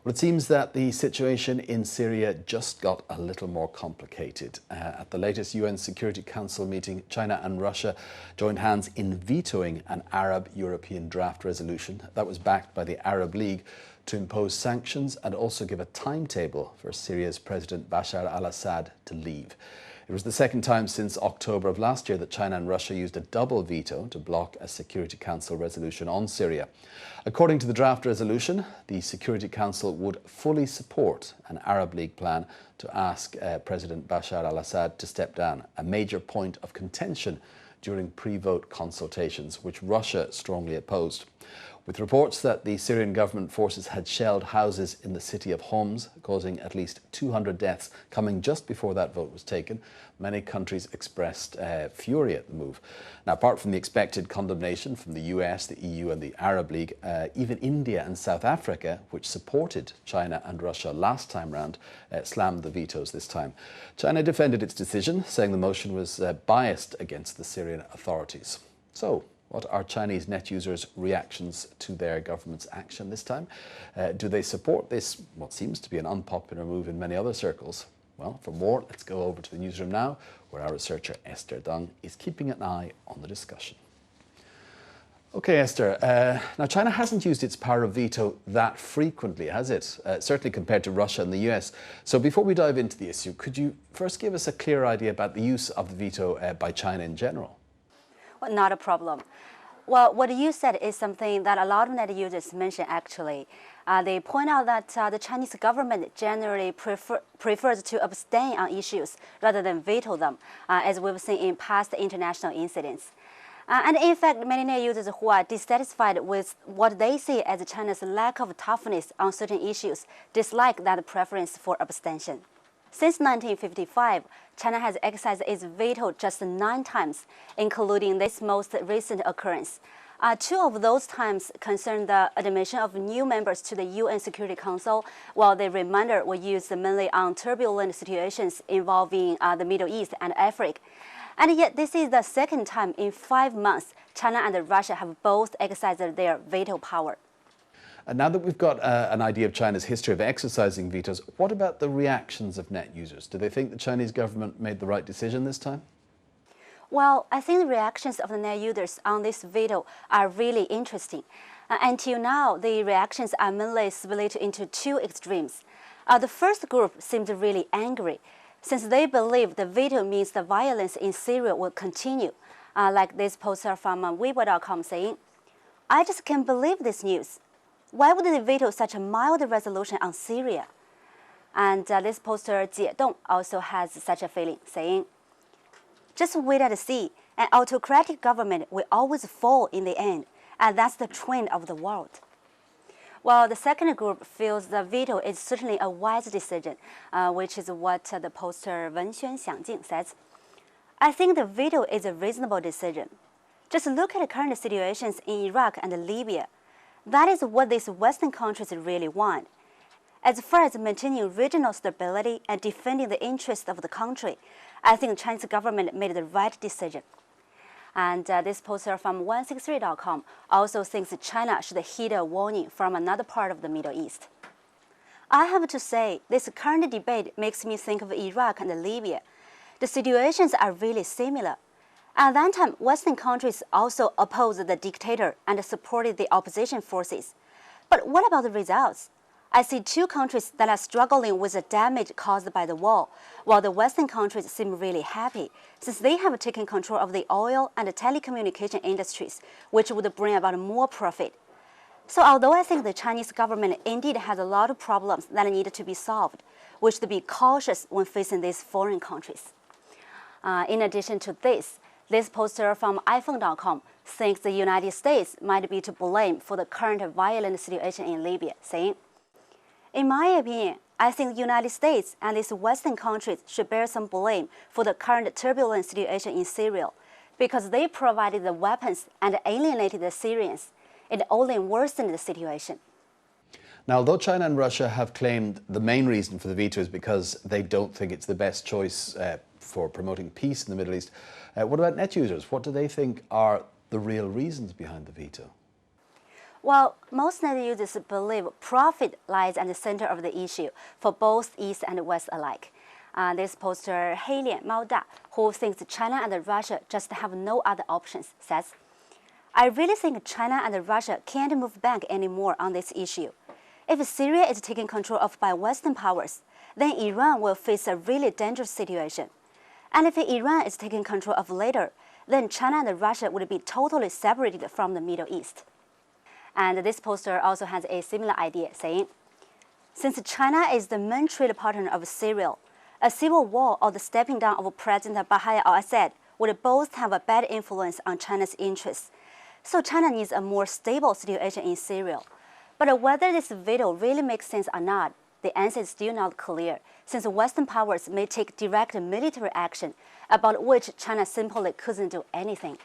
Well, it seems that the situation in Syria just got a little more complicated. At the latest UN Security Council meeting, China and Russia joined hands in vetoing an Arab-European draft resolution that was backed by the Arab League to impose sanctions and also give a timetable for Syria's President Bashar al-Assad to leave. It was the second time since October of last year that China and Russia used a double veto to block a Security Council resolution on Syria. According to the draft resolution, the Security Council would fully support an Arab League plan to ask President Bashar al-Assad to step down, a major point of contention during pre-vote consultations, which Russia strongly opposed. With reports that the Syrian government forces had shelled houses in the city of Homs, causing at least 200 deaths coming just before that vote was taken, many countries expressed fury at the move. Now, apart from the expected condemnation from the US, the EU and the Arab League, even India and South Africa, which supported China and Russia last time round, slammed the vetoes this time. China defended its decision, saying the motion was biased against the Syrian authorities. So, what are Chinese net users' reactions to their government's action this time? Do they support this, what seems to be an unpopular move in many other circles? Well, for more, let's go over to the newsroom now, where our researcher Esther Dung is keeping an eye on the discussion. Okay, Esther, now China hasn't used its power of veto that frequently, has it? Certainly compared to Russia and the US. So before we dive into the issue, could you first give us a clear idea about the use of the veto by China in general? Well, not a problem. Well, what you said is something that a lot of net users mention actually. They point out that the Chinese government generally prefers to abstain on issues rather than veto them, as we've seen in past international incidents. And in fact, many net users who are dissatisfied with what they see as China's lack of toughness on certain issues dislike that preference for abstention. Since 1955, China has exercised its veto just 9 times, including this most recent occurrence. 2 of those times concerned the admission of new members to the UN Security Council, while the remainder were used mainly on turbulent situations involving the Middle East and Africa. And yet, this is the second time in 5 months China and Russia have both exercised their veto power. And now that we've got an idea of China's history of exercising vetoes, what about the reactions of net users? Do they think the Chinese government made the right decision this time? Well, I think the reactions of the net users on this veto are really interesting. Until now, the reactions are mainly split into 2 extremes. The first group seemed really angry, since they believe the veto means the violence in Syria will continue. Like this poster from Weibo.com saying, "I just can't believe this news. Why would they veto such a mild resolution on Syria?" And this poster, Jiedong, also has such a feeling, saying, "Just wait and see. An autocratic government will always fall in the end, and that's the trend of the world." While the second group feels the veto is certainly a wise decision, which is what the poster Wenxuan Xiangjing says. "I think the veto is a reasonable decision. Just look at the current situations in Iraq and Libya. That is what these Western countries really want. As far as maintaining regional stability and defending the interests of the country, I think the Chinese government made the right decision." And this poster from 163.com also thinks China should heed a warning from another part of the Middle East. "I have to say, this current debate makes me think of Iraq and Libya. The situations are really similar. At that time, Western countries also opposed the dictator and supported the opposition forces. But what about the results? I see 2 countries that are struggling with the damage caused by the war, while the Western countries seem really happy, since they have taken control of the oil and the telecommunication industries, which would bring about more profit. So although I think the Chinese government indeed has a lot of problems that need to be solved, we should be cautious when facing these foreign countries." In addition to this poster from iPhone.com thinks the United States might be to blame for the current violent situation in Libya, saying, "In my opinion, I think the United States and these Western countries should bear some blame for the current turbulent situation in Syria, because they provided the weapons and alienated the Syrians. It only worsened the situation." Now, although China and Russia have claimed the main reason for the veto is because they don't think it's the best choice for promoting peace in the Middle East, what about net users? What do they think are the real reasons behind the veto? Well, most net users believe profit lies at the center of the issue for both East and West alike. This poster, Heilian Maoda, who thinks China and Russia just have no other options, says, I really think China and Russia can't move back anymore on this issue. If Syria is taken control of by Western powers, then Iran will face a really dangerous situation. And if Iran is taken control of later, then China and Russia would be totally separated from the Middle East. And this poster also has a similar idea, saying, since China is the main trade partner of Syria, a civil war or the stepping down of President al-Assad would both have a bad influence on China's interests. So China needs a more stable situation in Syria. But whether this veto really makes sense or not, the answer is still not clear, since Western powers may take direct military action, about which China simply couldn't do anything.